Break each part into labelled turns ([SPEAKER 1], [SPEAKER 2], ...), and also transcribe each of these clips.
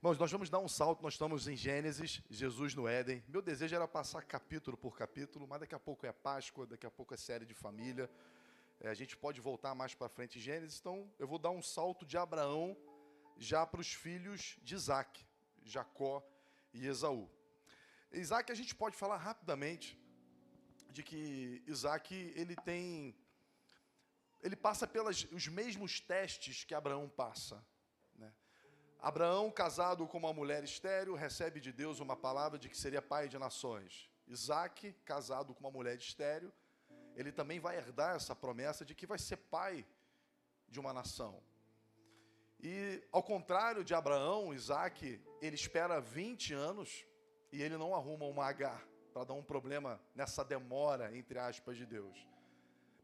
[SPEAKER 1] Irmãos, nós vamos dar um salto, nós estamos em Gênesis, Jesus no Éden. Meu desejo era passar capítulo por capítulo, mas daqui a pouco é Páscoa, daqui a pouco é série de família. A gente pode voltar mais para frente em Gênesis, então eu vou dar um salto de Abraão já para os filhos de Isaac, Jacó e Esaú. Isaac, a gente pode falar rapidamente de que Isaac, ele passa pelos mesmos testes que Abraão passa, né? Abraão, casado com uma mulher estéril, recebe de Deus uma palavra de que seria pai de nações. Isaac, casado com uma mulher estéril, ele também vai herdar essa promessa de que vai ser pai de uma nação. E, ao contrário de Abraão, Isaac, ele espera 20 anos e ele não arruma uma Agar para dar um problema nessa demora, entre aspas, de Deus.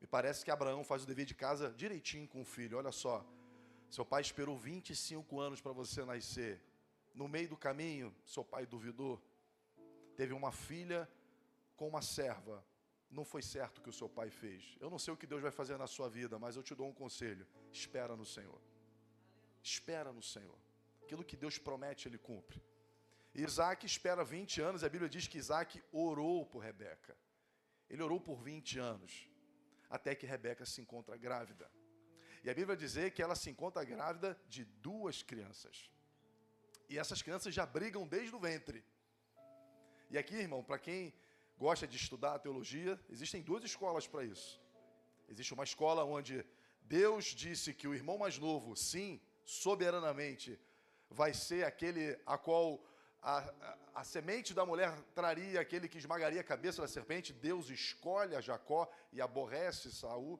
[SPEAKER 1] Me parece que Abraão faz o dever de casa direitinho com o filho. Olha só, seu pai esperou 25 anos para você nascer. No meio do caminho, seu pai duvidou. Teve uma filha com uma serva. Não foi certo o que o seu pai fez. Eu não sei o que Deus vai fazer na sua vida, mas eu te dou um conselho. Espera no Senhor. Espera no Senhor. Aquilo que Deus promete, Ele cumpre. Isaac espera 20 anos. A Bíblia diz que Isaac orou por Rebeca. Ele orou por 20 anos. Até que Rebeca se encontra grávida. E a Bíblia vai dizer que ela se encontra grávida de 2 crianças. E essas crianças já brigam desde o ventre. E aqui, irmão, para quem gosta de estudar a teologia, existem 2 escolas para isso. Existe uma escola onde Deus disse que o irmão mais novo, sim, soberanamente, vai ser aquele a qual a semente da mulher traria, aquele que esmagaria a cabeça da serpente. Deus escolhe a Jacó e aborrece Esaú,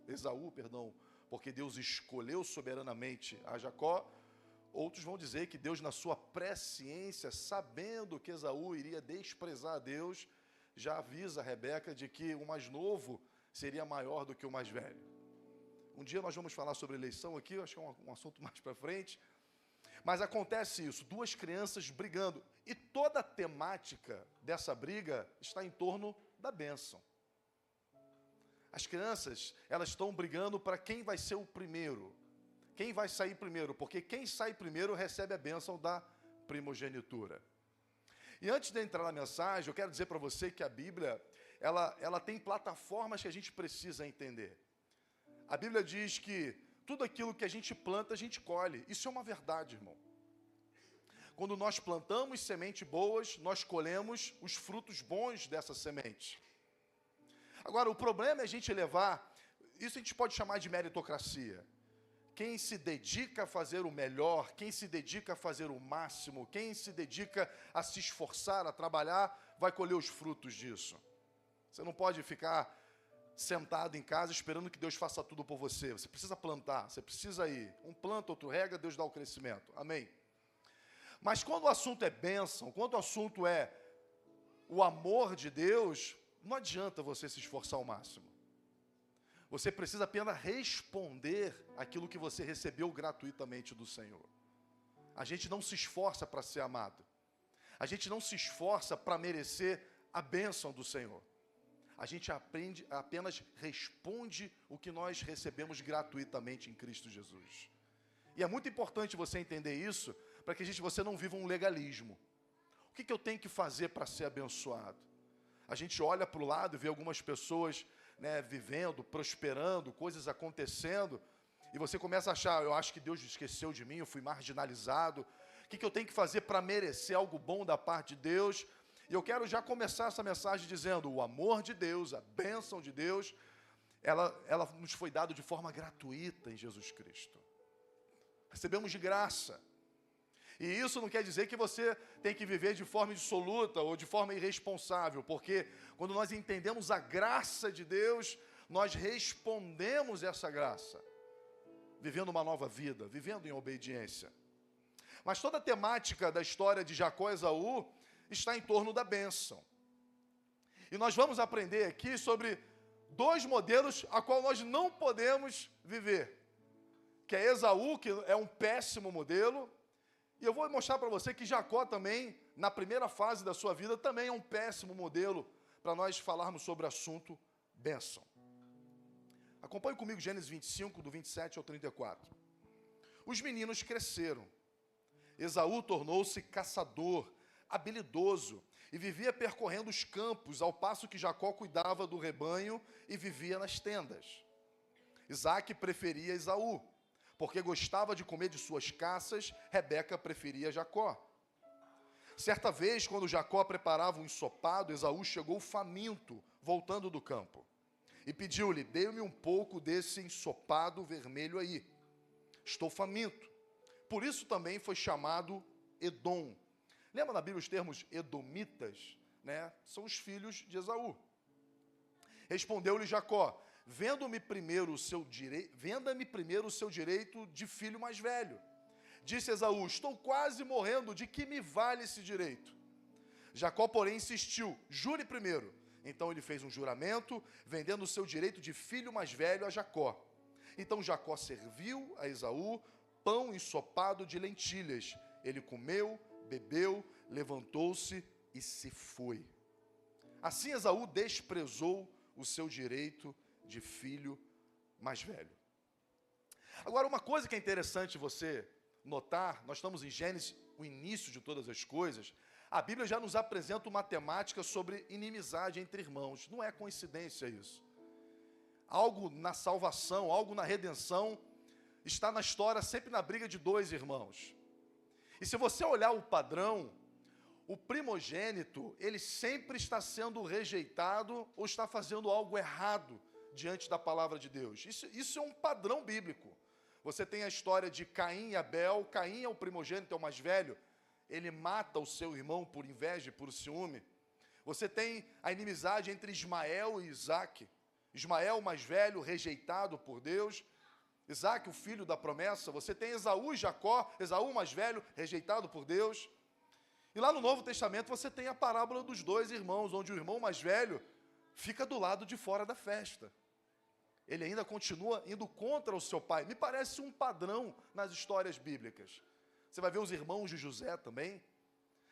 [SPEAKER 1] porque Deus escolheu soberanamente a Jacó. Outros vão dizer que Deus, na sua presciência, sabendo que Esaú iria desprezar a Deus, já avisa a Rebeca de que o mais novo seria maior do que o mais velho. Um dia nós vamos falar sobre eleição aqui, eu acho que é um assunto mais para frente. Mas acontece isso, 2 crianças brigando. E toda a temática dessa briga está em torno da bênção. As crianças, elas estão brigando para quem vai ser o primeiro. Quem vai sair primeiro, porque quem sai primeiro recebe a bênção da primogenitura. E antes de entrar na mensagem, eu quero dizer para você que a Bíblia, ela tem plataformas que a gente precisa entender. A Bíblia diz que tudo aquilo que a gente planta, a gente colhe. Isso é uma verdade, irmão. Quando nós plantamos sementes boas, nós colhemos os frutos bons dessa semente. Agora, o problema é a gente levar, isso a gente pode chamar de meritocracia. Quem se dedica a fazer o melhor, quem se dedica a fazer o máximo, quem se dedica a se esforçar, a trabalhar, vai colher os frutos disso. Você não pode ficar sentado em casa esperando que Deus faça tudo por você. Você precisa plantar, você precisa ir. Um planta, outro rega, Deus dá o crescimento. Amém? Mas quando o assunto é bênção, quando o assunto é o amor de Deus, não adianta você se esforçar ao máximo. Você precisa apenas responder aquilo que você recebeu gratuitamente do Senhor. A gente não se esforça para ser amado. A gente não se esforça para merecer a bênção do Senhor. A gente apenas responde o que nós recebemos gratuitamente em Cristo Jesus. E é muito importante você entender isso, para que você não viva um legalismo. O que eu tenho que fazer para ser abençoado? A gente olha para o lado e vê algumas pessoas, né, vivendo, prosperando, coisas acontecendo, e você começa a achar, eu acho que Deus esqueceu de mim, eu fui marginalizado. O que eu tenho que fazer para merecer algo bom da parte de Deus? E eu quero já começar essa mensagem dizendo, o amor de Deus, a bênção de Deus, ela nos foi dada de forma gratuita em Jesus Cristo. Recebemos de graça. E isso não quer dizer que você tem que viver de forma dissoluta ou de forma irresponsável, porque quando nós entendemos a graça de Deus, nós respondemos essa graça, vivendo uma nova vida, vivendo em obediência. Mas toda a temática da história de Jacó e Esaú está em torno da bênção. E nós vamos aprender aqui sobre 2 modelos a qual nós não podemos viver. Que é Esaú, que é um péssimo modelo. E eu vou mostrar para você que Jacó também, na primeira fase da sua vida, também é um péssimo modelo para nós falarmos sobre o assunto bênção. Acompanhe comigo Gênesis 25, do 27 ao 34. Os meninos cresceram. Esaú tornou-se caçador, habilidoso, e vivia percorrendo os campos, ao passo que Jacó cuidava do rebanho e vivia nas tendas. Isaque preferia Esaú, porque gostava de comer de suas caças. Rebeca preferia Jacó. Certa vez, quando Jacó preparava um ensopado, Esaú chegou faminto, voltando do campo, e pediu-lhe: dê-me um pouco desse ensopado vermelho aí. Estou faminto. Por isso também foi chamado Edom. Lembra na Bíblia os termos edomitas? Né? São os filhos de Esaú. Respondeu-lhe Jacó: venda-me primeiro o seu direito de filho mais velho. Disse Esaú: estou quase morrendo, de que me vale esse direito? Jacó, porém, insistiu: jure primeiro. Então ele fez um juramento, vendendo o seu direito de filho mais velho a Jacó. Então Jacó serviu a Esaú pão ensopado de lentilhas. Ele comeu, bebeu, levantou-se e se foi. Assim Esaú desprezou o seu direito de filho mais velho. Agora, uma coisa que é interessante você notar, nós estamos em Gênesis, o início de todas as coisas. A Bíblia já nos apresenta uma temática sobre inimizade entre irmãos. Não é coincidência isso. Algo na salvação, algo na redenção, está na história sempre na briga de dois irmãos. E se você olhar o padrão, o primogênito, ele sempre está sendo rejeitado ou está fazendo algo errado diante da palavra de Deus. Isso é um padrão bíblico. Você tem a história de Caim e Abel. Caim é o primogênito, é o mais velho. Ele mata o seu irmão por inveja e por ciúme. Você tem a inimizade entre Ismael e Isaque. Ismael, o mais velho, rejeitado por Deus. Isaque, o filho da promessa. Você tem Esaú e Jacó. Esaú, o mais velho, rejeitado por Deus. E lá no Novo Testamento você tem a parábola dos dois irmãos, onde o irmão mais velho fica do lado de fora da festa. Ele ainda continua indo contra o seu pai. Me parece um padrão nas histórias bíblicas. Você vai ver os irmãos de José também.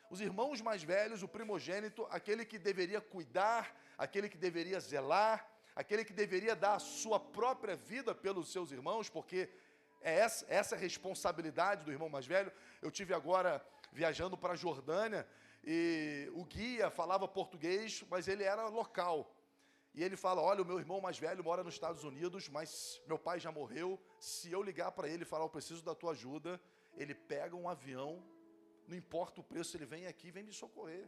[SPEAKER 1] Os irmãos mais velhos, o primogênito, aquele que deveria cuidar, aquele que deveria zelar, aquele que deveria dar a sua própria vida pelos seus irmãos, porque é essa a responsabilidade do irmão mais velho. Eu tive agora viajando para a Jordânia e o guia falava português, mas ele era local. E ele fala: olha, o meu irmão mais velho mora nos Estados Unidos, mas meu pai já morreu. Se eu ligar para ele e falar: eu preciso da tua ajuda, ele pega um avião, não importa o preço, ele vem aqui e vem me socorrer.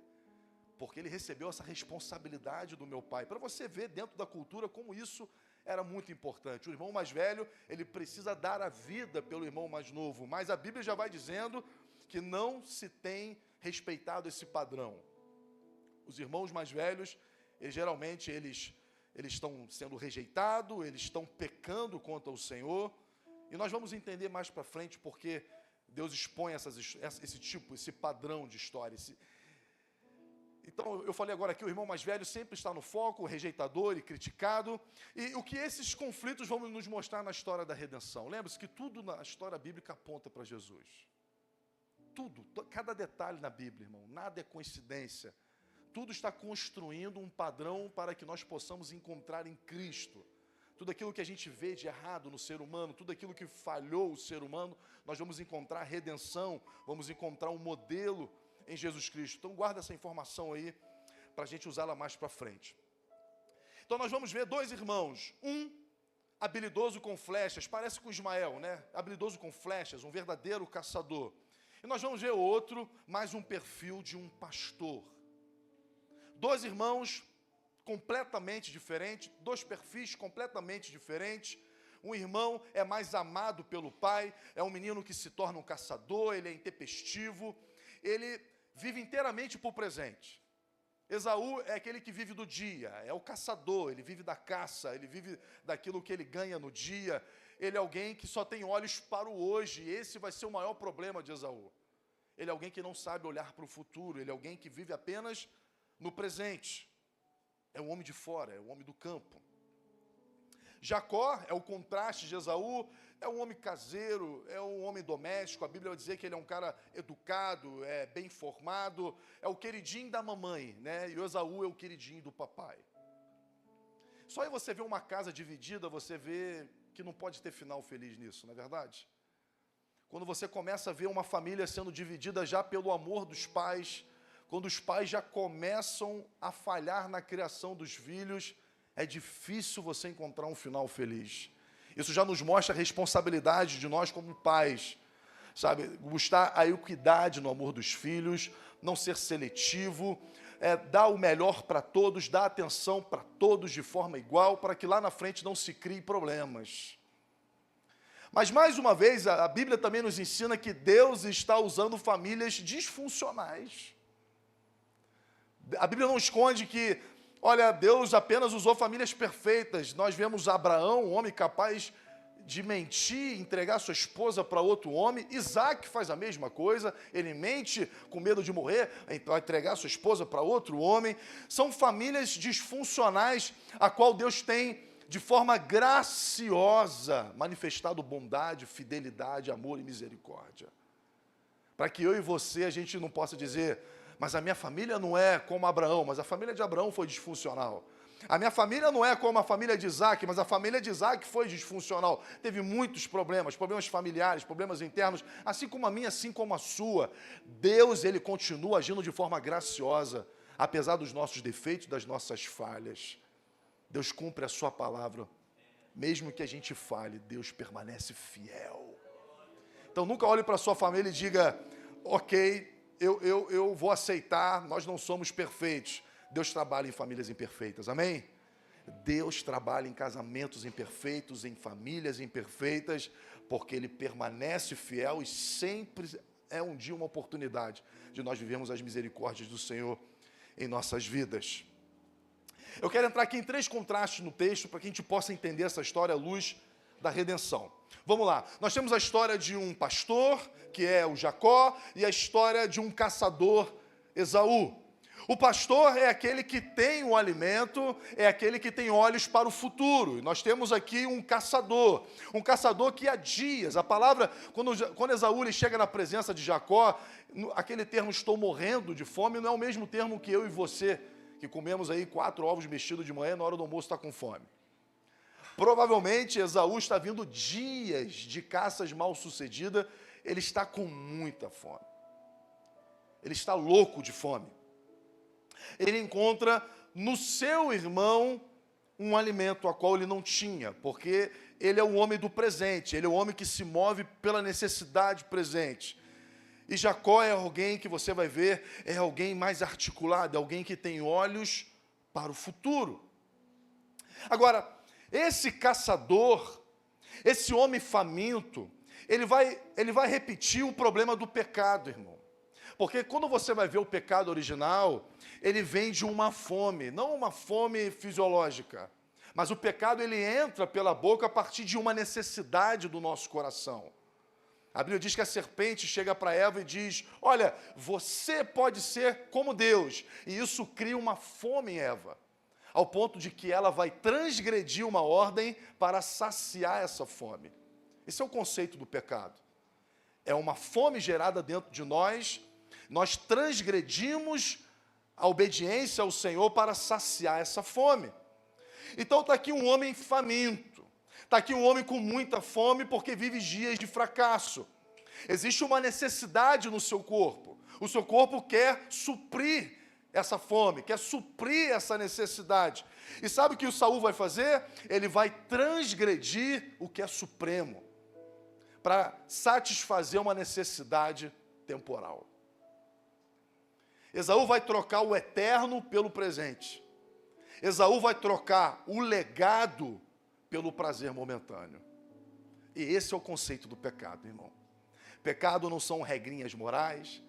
[SPEAKER 1] Porque ele recebeu essa responsabilidade do meu pai. Para você ver dentro da cultura como isso era muito importante. O irmão mais velho, ele precisa dar a vida pelo irmão mais novo. Mas a Bíblia já vai dizendo que não se tem respeitado esse padrão. Os irmãos mais velhos, geralmente eles estão sendo rejeitados, eles estão pecando contra o Senhor. E nós vamos entender mais para frente porque Deus expõe esse padrão de história. Então, eu falei agora que o irmão mais velho sempre está no foco, rejeitador e criticado. E o que esses conflitos vão nos mostrar na história da redenção? Lembre-se que tudo na história bíblica aponta para Jesus. Tudo, cada detalhe na Bíblia, irmão, nada é coincidência. Tudo está construindo um padrão para que nós possamos encontrar em Cristo. Tudo aquilo que a gente vê de errado no ser humano, tudo aquilo que falhou o ser humano, nós vamos encontrar redenção, vamos encontrar um modelo em Jesus Cristo. Então guarda essa informação aí, para a gente usá-la mais para frente. Então nós vamos ver dois irmãos, um habilidoso com flechas, parece com Ismael, né? Habilidoso com flechas, um verdadeiro caçador. E nós vamos ver outro, mais um perfil de um pastor. Dois irmãos completamente diferentes, dois perfis completamente diferentes. Um irmão é mais amado pelo pai, é um menino que se torna um caçador, ele é intempestivo, ele vive inteiramente por presente. Esaú é aquele que vive do dia, é o caçador, ele vive da caça, ele vive daquilo que ele ganha no dia. Ele é alguém que só tem olhos para o hoje, e esse vai ser o maior problema de Esaú. Ele é alguém que não sabe olhar para o futuro, ele é alguém que vive apenas no presente. É o homem de fora, é o homem do campo. Jacó é o contraste de Esaú, é um homem caseiro, é um homem doméstico. A Bíblia vai dizer que ele é um cara educado, é bem formado, é o queridinho da mamãe, né? E o Esaú é o queridinho do papai. Só aí você vê uma casa dividida, você vê que não pode ter final feliz nisso, não é verdade? quando você começa a ver uma família sendo dividida já pelo amor dos pais, quando os pais já começam a falhar na criação dos filhos, é difícil você encontrar um final feliz. Isso já nos mostra a responsabilidade de nós como pais, sabe? Buscar a equidade no amor dos filhos, não ser seletivo, dar o melhor para todos, dar atenção para todos de forma igual, para que lá na frente não se criem problemas. Mas, mais uma vez, a Bíblia também nos ensina que Deus está usando famílias disfuncionais. A Bíblia não esconde que, olha, Deus apenas usou famílias perfeitas. Nós vemos Abraão, um homem capaz de mentir, entregar sua esposa para outro homem. Isaac faz a mesma coisa, ele mente com medo de morrer, para entregar sua esposa para outro homem. São famílias disfuncionais, a qual Deus tem, de forma graciosa, manifestado bondade, fidelidade, amor e misericórdia. Para que eu e você, a gente não possa dizer, mas a minha família não é como Abraão, mas a família de Abraão foi disfuncional. A minha família não é como a família de Isaac, mas a família de Isaac foi disfuncional. Teve muitos problemas, problemas familiares, problemas internos, assim como a minha, assim como a sua. Deus, Ele continua agindo de forma graciosa, apesar dos nossos defeitos, das nossas falhas. Deus cumpre a sua palavra. Mesmo que a gente falhe, Deus permanece fiel. Então nunca olhe para a sua família e diga, ok, eu vou aceitar, nós não somos perfeitos. Deus trabalha em famílias imperfeitas, amém? Deus trabalha em casamentos imperfeitos, em famílias imperfeitas, porque Ele permanece fiel e sempre é um dia uma oportunidade de nós vivermos as misericórdias do Senhor em nossas vidas. Eu quero entrar aqui em 3 contrastes no texto para que a gente possa entender essa história à luz da redenção. Vamos lá, nós temos a história de um pastor, que é o Jacó, e a história de um caçador, Esaú. O pastor é aquele que tem o alimento, é aquele que tem olhos para o futuro. Nós temos aqui um caçador que há dias, a palavra, quando Esaú ele chega na presença de Jacó, aquele termo estou morrendo de fome, não é o mesmo termo que eu e você, que comemos aí 4 ovos mexidos de manhã, na hora do almoço está com fome. Provavelmente Esaú está vindo dias de caças mal sucedidas, ele está com muita fome. Ele está louco de fome. Ele encontra no seu irmão um alimento a qual ele não tinha, porque ele é o homem do presente, ele é o homem que se move pela necessidade presente. E Jacó é alguém que você vai ver, é alguém mais articulado, é alguém que tem olhos para o futuro. Agora, esse caçador, esse homem faminto, ele vai repetir o problema do pecado, irmão. Porque quando você vai ver o pecado original, ele vem de uma fome, não uma fome fisiológica, mas o pecado ele entra pela boca a partir de uma necessidade do nosso coração. A Bíblia diz que a serpente chega para Eva e diz, olha, você pode ser como Deus, e isso cria uma fome em Eva, ao ponto de que ela vai transgredir uma ordem para saciar essa fome. Esse é o conceito do pecado. É uma fome gerada dentro de nós transgredimos a obediência ao Senhor para saciar essa fome. Então está aqui um homem faminto, está aqui um homem com muita fome porque vive dias de fracasso. Existe uma necessidade no seu corpo, o seu corpo quer suprir essa fome, quer suprir essa necessidade. E sabe o que o Saul vai fazer? Ele vai transgredir o que é supremo, para satisfazer uma necessidade temporal. Esaú vai trocar o eterno pelo presente. Esaú vai trocar o legado pelo prazer momentâneo. E esse é o conceito do pecado, irmão. Pecado não são regrinhas morais.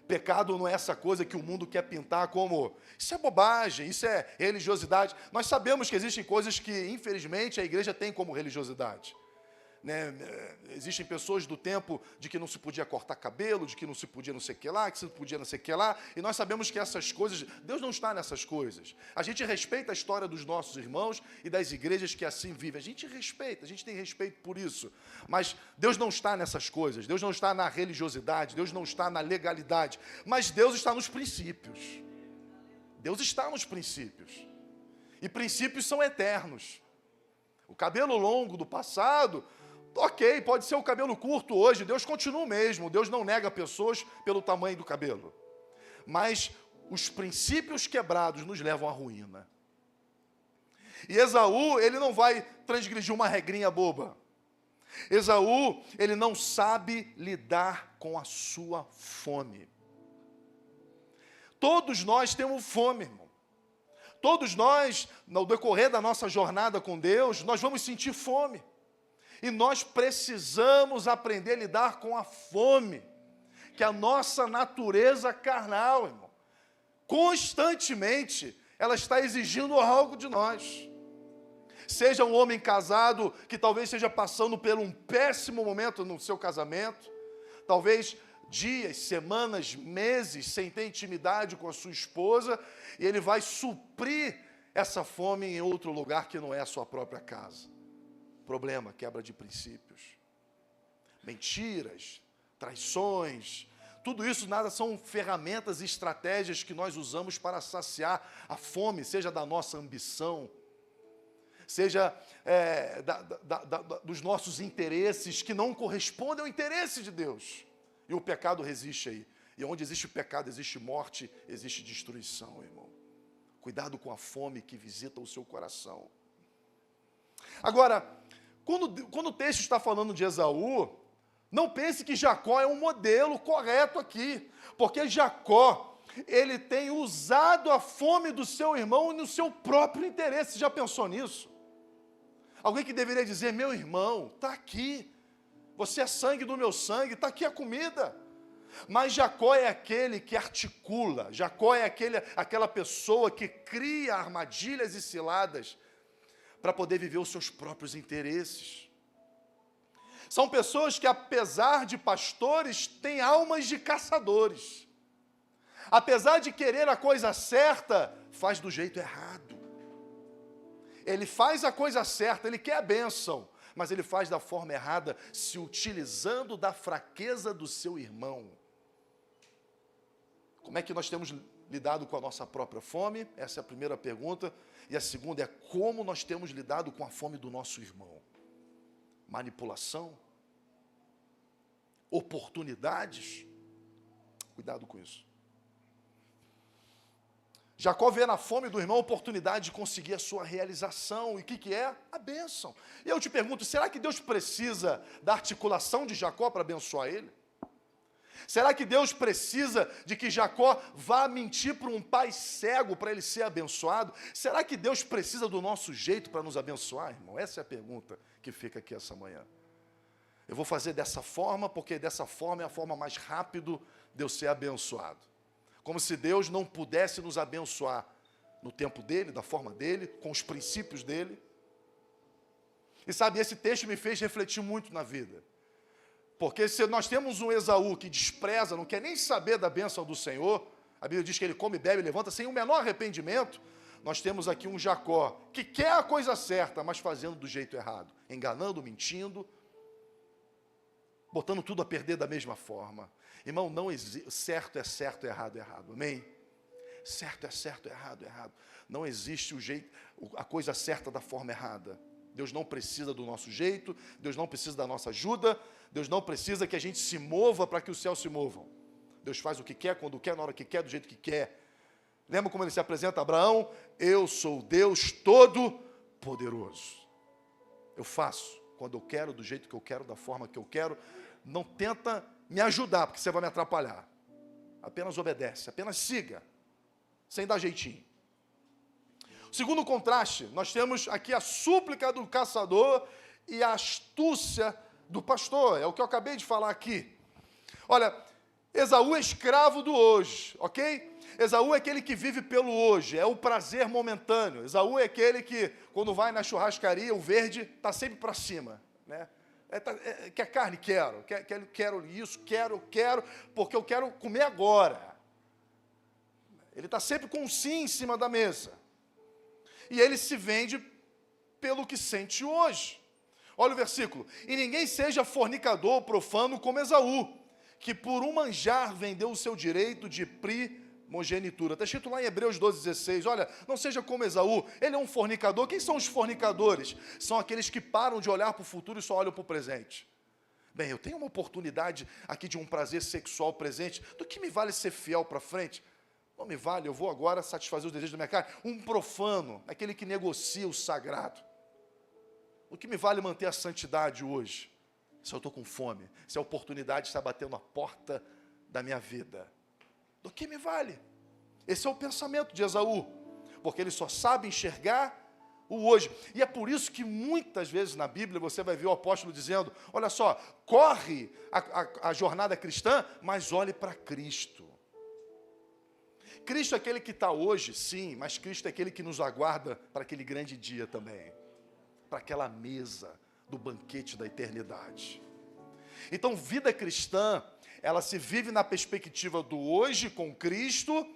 [SPEAKER 1] Pecado não é essa coisa que o mundo quer pintar como, isso é bobagem, isso é religiosidade. Nós sabemos que existem coisas que, infelizmente, a igreja tem como religiosidade. Existem pessoas do tempo de que não se podia cortar cabelo, de que não se podia não sei o que lá, que se podia não sei o que lá, e nós sabemos que essas coisas, Deus não está nessas coisas. A gente respeita a história dos nossos irmãos e das igrejas que assim vivem, a gente respeita, a gente tem respeito por isso, mas Deus não está nessas coisas, Deus não está na religiosidade, Deus não está na legalidade, mas Deus está nos princípios. Deus está nos princípios, e princípios são eternos. O cabelo longo do passado Ok, pode ser o cabelo curto hoje, Deus continua o mesmo, Deus não nega pessoas pelo tamanho do cabelo. Mas os princípios quebrados nos levam à ruína. E Esaú, ele não vai transgredir uma regrinha boba. Esaú, ele não sabe lidar com a sua fome. Todos nós temos fome, irmão. Todos nós, no decorrer da nossa jornada com Deus, nós vamos sentir fome. E nós precisamos aprender a lidar com a fome, que é a nossa natureza carnal, irmão. Constantemente, ela está exigindo algo de nós. Seja um homem casado que talvez esteja passando por um péssimo momento no seu casamento, talvez dias, semanas, meses sem ter intimidade com a sua esposa, e ele vai suprir essa fome em outro lugar que não é a sua própria casa. Problema, quebra de princípios, mentiras, traições, tudo isso nada são ferramentas e estratégias que nós usamos para saciar a fome, seja da nossa ambição, seja dos nossos interesses que não correspondem ao interesse de Deus. E o pecado resiste aí. E onde existe pecado, existe morte, existe destruição, irmão. Cuidado com a fome que visita o seu coração. Agora, quando o texto está falando de Esaú, não pense que Jacó é um modelo correto aqui, porque Jacó, ele tem usado a fome do seu irmão no seu próprio interesse. Já pensou nisso? Alguém que deveria dizer, meu irmão, está aqui, você é sangue do meu sangue, está aqui a comida. Mas Jacó é aquele que articula, Jacó é aquela pessoa que cria armadilhas e ciladas para poder viver os seus próprios interesses. São pessoas que, apesar de pastores, têm almas de caçadores. Apesar de querer a coisa certa, faz do jeito errado. Ele faz a coisa certa, ele quer a bênção, mas ele faz da forma errada, se utilizando da fraqueza do seu irmão. Como é que nós temos lidado com a nossa própria fome? Essa é a primeira pergunta. E a segunda é como nós temos lidado com a fome do nosso irmão. Manipulação? Oportunidades? Cuidado com isso. Jacó vê na fome do irmão a oportunidade de conseguir a sua realização. E o que é? A bênção. E eu te pergunto, será que Deus precisa da articulação de Jacó para abençoar ele? Será que Deus precisa de que Jacó vá mentir para um pai cego para ele ser abençoado? Será que Deus precisa do nosso jeito para nos abençoar, irmão? Essa é a pergunta que fica aqui essa manhã. Eu vou fazer dessa forma, porque dessa forma é a forma mais rápida de eu ser abençoado. Como se Deus não pudesse nos abençoar no tempo dele, da forma dele, com os princípios dele. E sabe, esse texto me fez refletir muito na vida. Porque se nós temos um Esaú que despreza, não quer nem saber da bênção do Senhor, a Bíblia diz que ele come, bebe e levanta sem o menor arrependimento, nós temos aqui um Jacó que quer a coisa certa, mas fazendo do jeito errado, enganando, mentindo, botando tudo a perder da mesma forma. Irmão, não existe, certo é certo, errado é errado, amém? Certo é certo, errado é errado. Não existe a coisa certa da forma errada. Deus não precisa do nosso jeito, Deus não precisa da nossa ajuda, Deus não precisa que a gente se mova para que os céus se movam. Deus faz o que quer, quando quer, na hora que quer, do jeito que quer. Lembra como ele se apresenta a Abraão? Eu sou Deus Todo-Poderoso. Eu faço quando eu quero, do jeito que eu quero, da forma que eu quero. Não tenta me ajudar, porque você vai me atrapalhar. Apenas obedece, apenas siga, sem dar jeitinho. Segundo contraste, nós temos aqui a súplica do caçador e a astúcia do pastor. É o que eu acabei de falar aqui. Olha, Esaú é escravo do hoje, ok? Esaú é aquele que vive pelo hoje, é o prazer momentâneo. Esaú é aquele que, quando vai na churrascaria, o verde está sempre para cima, né? Quer carne? Quero isso, quero, porque eu quero comer agora. Ele está sempre com um sim em cima da mesa. E ele se vende pelo que sente hoje. Olha o versículo. E ninguém seja fornicador, profano como Esaú, que por um manjar vendeu o seu direito de Pri primogenitura. Está escrito lá em Hebreus 12,16, olha, não seja como Esaú, ele é um fornicador. Quem são os fornicadores? São aqueles que param de olhar para o futuro e só olham para o presente. Bem, eu tenho uma oportunidade aqui de um prazer sexual presente, do que me vale ser fiel para frente? Não me vale, eu vou agora satisfazer os desejos da minha carne. Um profano, aquele que negocia o sagrado. O que me vale manter a santidade hoje? Se eu estou com fome, se a oportunidade está batendo na porta da minha vida. Do que me vale? Esse é o pensamento de Esaú, porque ele só sabe enxergar o hoje. E é por isso que muitas vezes na Bíblia você vai ver o apóstolo dizendo, olha só, corre a jornada cristã, mas olhe para Cristo. Cristo é aquele que está hoje, sim, mas Cristo é aquele que nos aguarda para aquele grande dia também, para aquela mesa do banquete da eternidade. Então, vida cristã, ela se vive na perspectiva do hoje com Cristo,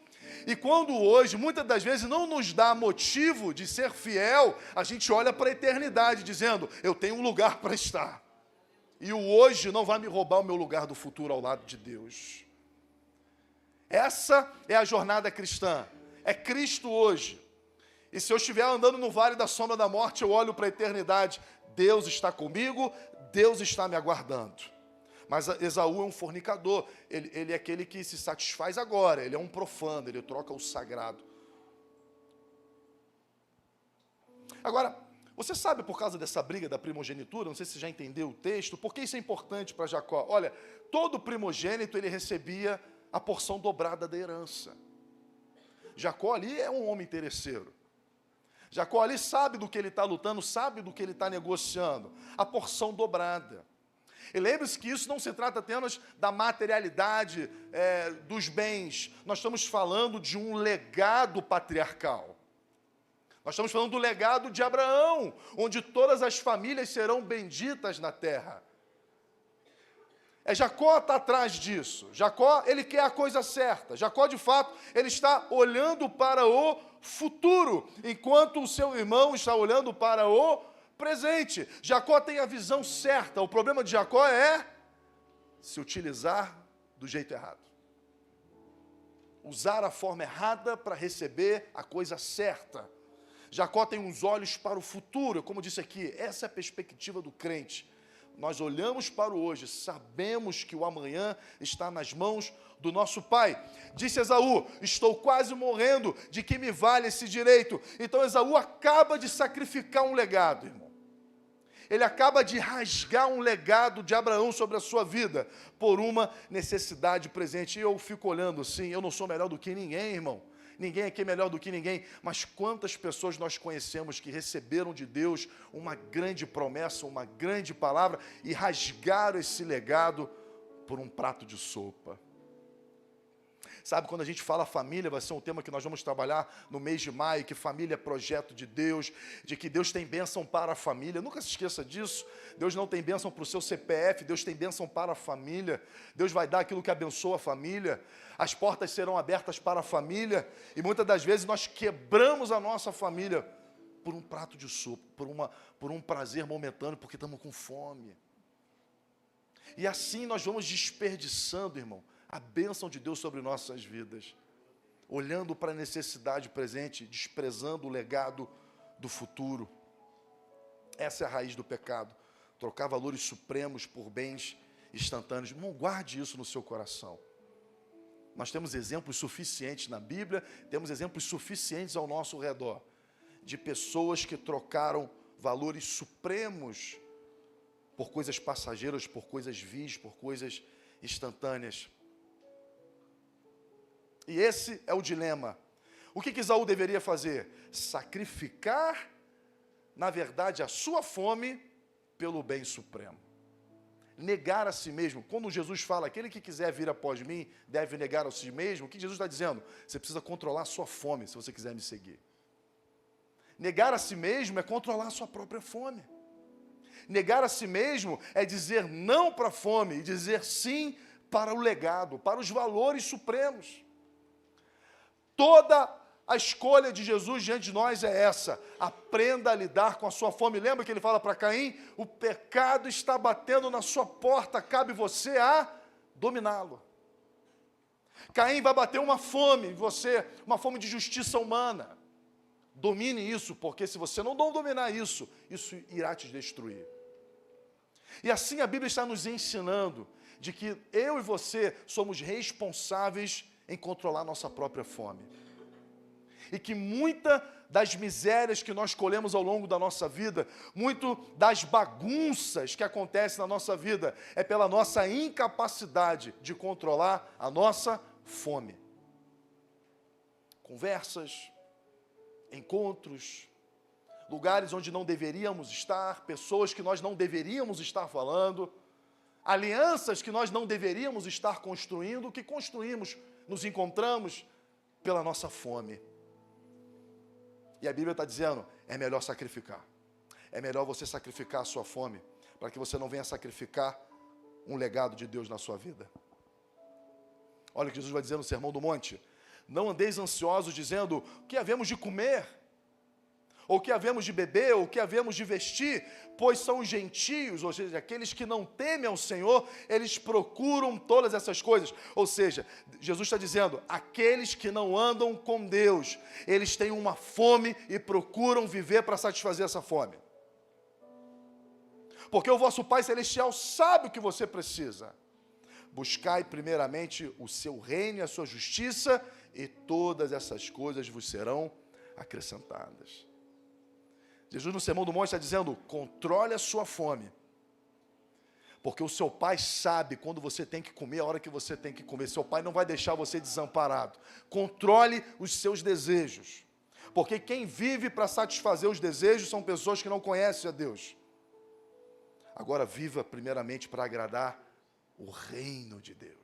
[SPEAKER 1] e quando o hoje, muitas das vezes, não nos dá motivo de ser fiel, a gente olha para a eternidade, dizendo, eu tenho um lugar para estar, e o hoje não vai me roubar o meu lugar do futuro ao lado de Deus. Essa é a jornada cristã, é Cristo hoje. E se eu estiver andando no vale da sombra da morte, eu olho para a eternidade, Deus está comigo, Deus está me aguardando. Mas Esaú é um fornicador, ele é aquele que se satisfaz agora, ele é um profano, ele troca o sagrado. Agora, você sabe por causa dessa briga da primogenitura, não sei se você já entendeu o texto, por que isso é importante para Jacó? Olha, todo primogênito ele recebia a porção dobrada da herança. Jacó ali é um homem interesseiro. Jacó ali sabe do que ele está lutando, sabe do que ele está negociando, a porção dobrada. E lembre-se que isso não se trata apenas da materialidade dos bens. Nós estamos falando de um legado patriarcal. Nós estamos falando do legado de Abraão, onde todas as famílias serão benditas na terra. Jacó está atrás disso. Jacó, ele quer a coisa certa. Jacó, de fato, ele está olhando para o futuro, enquanto o seu irmão está olhando para o presente. Jacó tem a visão certa. O problema de Jacó é se utilizar do jeito errado. Usar a forma errada para receber a coisa certa. Jacó tem os olhos para o futuro, como disse aqui, essa é a perspectiva do crente. Nós olhamos para o hoje, sabemos que o amanhã está nas mãos do nosso Pai. Disse Esaú, estou quase morrendo, de que me vale esse direito? Então Esaú acaba de sacrificar um legado, irmão. Ele acaba de rasgar um legado de Abraão sobre a sua vida, por uma necessidade presente. E eu fico olhando assim, eu não sou melhor do que ninguém, irmão. Ninguém aqui é melhor do que ninguém, mas quantas pessoas nós conhecemos que receberam de Deus uma grande promessa, uma grande palavra, e rasgaram esse legado por um prato de sopa. Sabe, quando a gente fala família, vai ser um tema que nós vamos trabalhar no mês de maio, que família é projeto de Deus, de que Deus tem bênção para a família. Nunca se esqueça disso. Deus não tem bênção para o seu CPF, Deus tem bênção para a família. Deus vai dar aquilo que abençoa a família. As portas serão abertas para a família. E muitas das vezes nós quebramos a nossa família por um prato de sopa, por um prazer momentâneo, porque estamos com fome. E assim nós vamos desperdiçando, irmão, a bênção de Deus sobre nossas vidas, olhando para a necessidade presente, desprezando o legado do futuro. Essa é a raiz do pecado, trocar valores supremos por bens instantâneos. Não guarde isso no seu coração. Nós temos exemplos suficientes na Bíblia, temos exemplos suficientes ao nosso redor, de pessoas que trocaram valores supremos por coisas passageiras, por coisas vis, por coisas instantâneas. E esse é o dilema. O que Esaú deveria fazer? Sacrificar, na verdade, a sua fome pelo bem supremo. Negar a si mesmo. Quando Jesus fala, aquele que quiser vir após mim, deve negar a si mesmo, o que Jesus está dizendo? Você precisa controlar a sua fome, se você quiser me seguir. Negar a si mesmo é controlar a sua própria fome. Negar a si mesmo é dizer não para a fome e dizer sim para o legado, para os valores supremos. Toda a escolha de Jesus diante de nós é essa. Aprenda a lidar com a sua fome. Lembra que ele fala para Caim? O pecado está batendo na sua porta, cabe você a dominá-lo. Caim vai bater uma fome em você, uma fome de justiça humana. Domine isso, porque se você não dominar isso, isso irá te destruir. E assim a Bíblia está nos ensinando de que eu e você somos responsáveis em controlar nossa própria fome. E que muita das misérias que nós colhemos ao longo da nossa vida, muito das bagunças que acontecem na nossa vida, é pela nossa incapacidade de controlar a nossa fome. Conversas, encontros, lugares onde não deveríamos estar, pessoas que nós não deveríamos estar falando, alianças que nós não deveríamos estar construindo, que construímos, nos encontramos pela nossa fome. E a Bíblia está dizendo, é melhor sacrificar. É melhor você sacrificar a sua fome, para que você não venha sacrificar um legado de Deus na sua vida. Olha o que Jesus vai dizer no Sermão do Monte. Não andeis ansiosos dizendo, o que havemos de comer? Ou o que havemos de beber? Ou o que havemos de vestir? Pois são os gentios, ou seja, aqueles que não temem ao Senhor, eles procuram todas essas coisas. Ou seja, Jesus está dizendo, aqueles que não andam com Deus, eles têm uma fome e procuram viver para satisfazer essa fome. Porque o vosso Pai Celestial sabe o que você precisa. Buscai primeiramente o seu reino e a sua justiça, e todas essas coisas vos serão acrescentadas. Jesus no Sermão do Monte está dizendo, controle a sua fome, porque o seu Pai sabe quando você tem que comer, a hora que você tem que comer. Seu Pai não vai deixar você desamparado. Controle os seus desejos, porque quem vive para satisfazer os desejos são pessoas que não conhecem a Deus. Agora viva primeiramente para agradar o reino de Deus.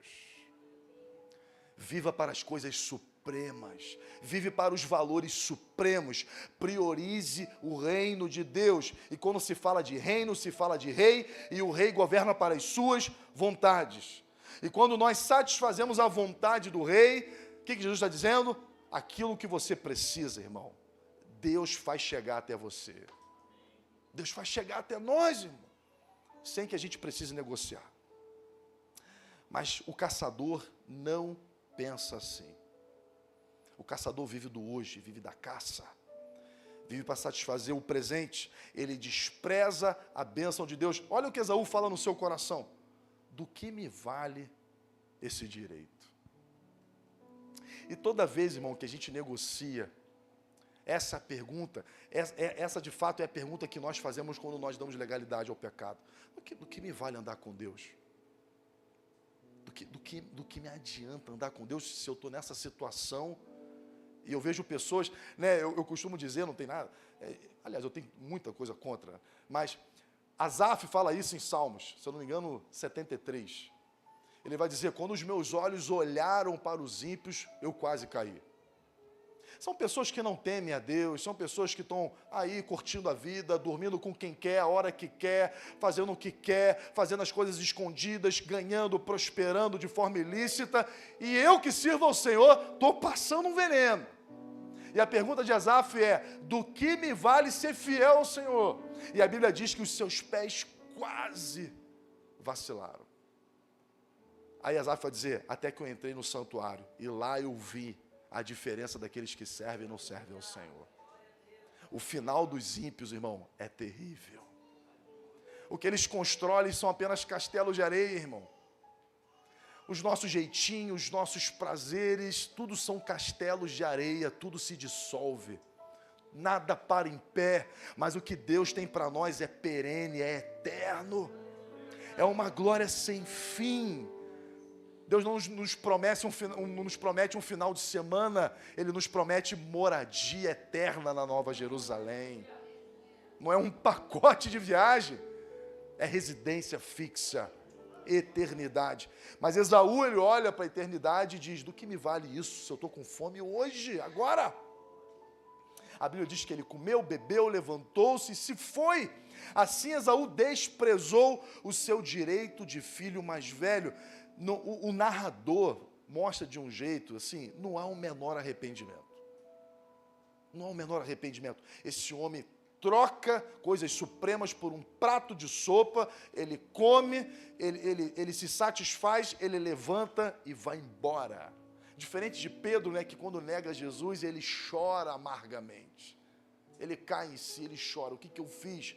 [SPEAKER 1] Viva para as coisas supremas. Vive para os valores supremos. Priorize o reino de Deus. E quando se fala de reino, se fala de rei, e o rei governa para as suas vontades. E quando nós satisfazemos a vontade do rei, o que Jesus está dizendo? Aquilo que você precisa, irmão, Deus faz chegar até você. Deus faz chegar até nós, irmão, sem que a gente precise negociar. Mas o caçador não pensa assim. O caçador vive do hoje, vive da caça. Vive para satisfazer o presente. Ele despreza a bênção de Deus. Olha o que Esaú fala no seu coração. Do que me vale esse direito? E toda vez, irmão, que a gente negocia, essa pergunta, essa de fato é a pergunta que nós fazemos quando nós damos legalidade ao pecado. Do que me vale andar com Deus? Do que me adianta andar com Deus se eu estou nessa situação? E eu vejo pessoas, né, eu costumo dizer, não tem nada, aliás, eu tenho muita coisa contra, mas Asaf fala isso em Salmos, se eu não me engano, 73. Ele vai dizer, quando os meus olhos olharam para os ímpios, eu quase caí. São pessoas que não temem a Deus, são pessoas que estão aí curtindo a vida, dormindo com quem quer, a hora que quer, fazendo o que quer, fazendo as coisas escondidas, ganhando, prosperando de forma ilícita, e eu que sirvo ao Senhor, estou passando um veneno. E a pergunta de Asaf é, do que me vale ser fiel ao Senhor? E a Bíblia diz que os seus pés quase vacilaram. Aí Asaf vai dizer, até que eu entrei no santuário, e lá eu vi a diferença daqueles que servem e não servem ao Senhor. O final dos ímpios, irmão, é terrível. O que eles constroem são apenas castelos de areia, irmão. Os nossos jeitinhos, os nossos prazeres, tudo são castelos de areia, tudo se dissolve. Nada para em pé, mas o que Deus tem para nós é perene, é eterno. É uma glória sem fim. Deus não nos promete um final de semana, Ele nos promete moradia eterna na Nova Jerusalém. Não é um pacote de viagem, é residência fixa, eternidade. Mas Esaú, ele olha para a eternidade e diz, do que me vale isso se eu estou com fome hoje, agora? A Bíblia diz que ele comeu, bebeu, levantou-se e se foi. Assim Esaú desprezou o seu direito de filho mais velho. O narrador mostra de um jeito, assim, não há um menor arrependimento. Não há um menor arrependimento. Esse homem troca coisas supremas por um prato de sopa, ele come, ele se satisfaz, ele levanta e vai embora. Diferente de Pedro, né, que quando nega Jesus, ele chora amargamente. Ele cai em si, ele chora. O que eu fiz?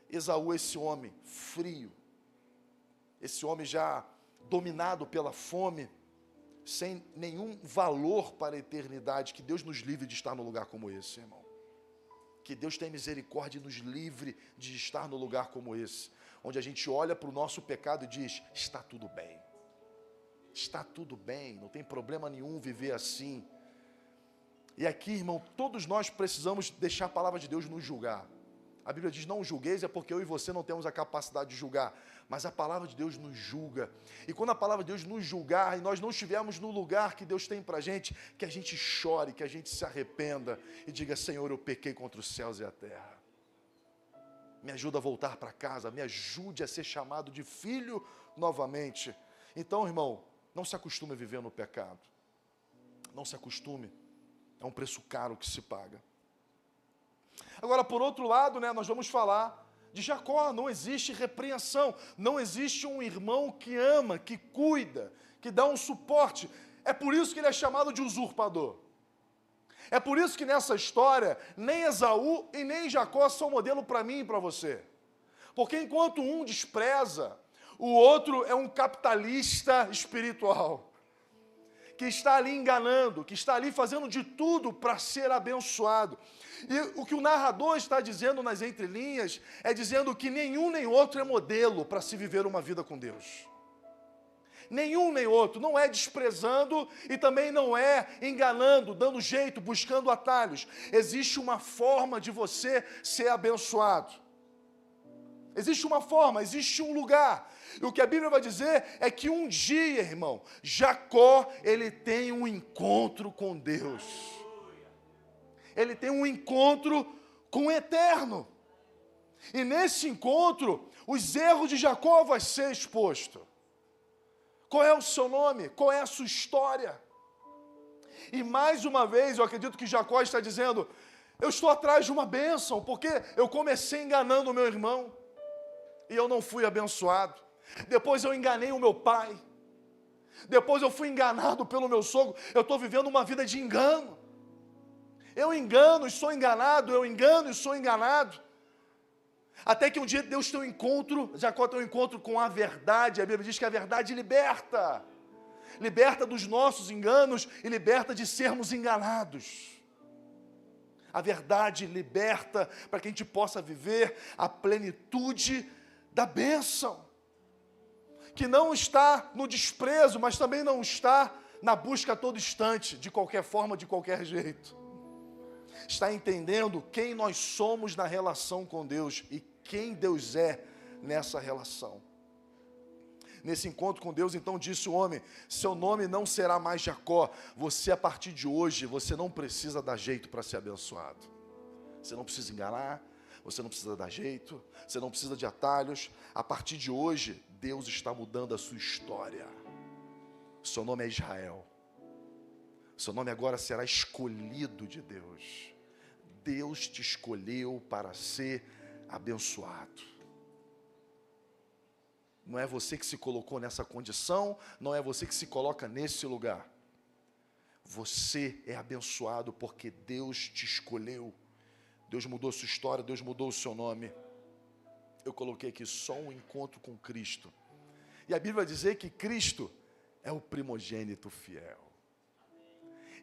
[SPEAKER 1] Esaú, esse homem frio, esse homem já dominado pela fome, sem nenhum valor para a eternidade. Que Deus nos livre de estar num lugar como esse, irmão. Que Deus tenha misericórdia e nos livre de estar num lugar como esse, onde a gente olha para o nosso pecado e diz, está tudo bem. Está tudo bem, não tem problema nenhum viver assim. E aqui, irmão, todos nós precisamos deixar a palavra de Deus nos julgar. A Bíblia diz, não julgueis, é porque eu e você não temos a capacidade de julgar. Mas a palavra de Deus nos julga. E quando a palavra de Deus nos julgar, e nós não estivermos no lugar que Deus tem para a gente, que a gente chore, que a gente se arrependa, e diga, Senhor, eu pequei contra os céus e a terra. Me ajuda a voltar para casa, me ajude a ser chamado de filho novamente. Então, irmão, não se acostume a viver no pecado. Não se acostume. É um preço caro que se paga. Agora, por outro lado, né, nós vamos falar de Jacó. Não existe repreensão. Não existe um irmão que ama, que cuida, que dá um suporte. É por isso que ele é chamado de usurpador. É por isso que nessa história, nem Esaú e nem Jacó são modelo para mim e para você. Porque enquanto um despreza, o outro é um capitalista espiritual, que está ali enganando, que está ali fazendo de tudo para ser abençoado. E o que o narrador está dizendo nas entrelinhas, é dizendo que nenhum nem outro é modelo para se viver uma vida com Deus. Nenhum nem outro, não é desprezando e também não é enganando, dando jeito, buscando atalhos. Existe uma forma de você ser abençoado. Existe uma forma, existe um lugar. E o que a Bíblia vai dizer é que um dia, irmão, Jacó, ele tem um encontro com Deus. Ele tem um encontro com o Eterno. E nesse encontro, os erros de Jacó vão ser expostos. Qual é o seu nome? Qual é a sua história? E mais uma vez, eu acredito que Jacó está dizendo, eu estou atrás de uma bênção, porque eu comecei enganando o meu irmão, e eu não fui abençoado. Depois eu enganei o meu pai. Depois eu fui enganado pelo meu sogro. Eu estou vivendo uma vida de engano. Eu engano e sou enganado, eu engano e sou enganado. Até que um dia Deus tem um encontro, Jacó tem um encontro com a verdade. A Bíblia diz que a verdade liberta. Liberta dos nossos enganos e liberta de sermos enganados. A verdade liberta para que a gente possa viver a plenitude da bênção. Que não está no desprezo, mas também não está na busca a todo instante, de qualquer forma, de qualquer jeito. Está entendendo quem nós somos na relação com Deus e quem Deus é nessa relação. Nesse encontro com Deus, então disse o homem, seu nome não será mais Jacó, você a partir de hoje, você não precisa dar jeito para ser abençoado. Você não precisa enganar, você não precisa dar jeito, você não precisa de atalhos. A partir de hoje, Deus está mudando a sua história. Seu nome é Israel. Seu nome agora será escolhido de Deus. Deus te escolheu para ser abençoado. Não é você que se colocou nessa condição, não é você que se coloca nesse lugar. Você é abençoado porque Deus te escolheu. Deus mudou a sua história, Deus mudou o seu nome. Eu coloquei aqui só um encontro com Cristo. E a Bíblia vai dizer que Cristo é o primogênito fiel.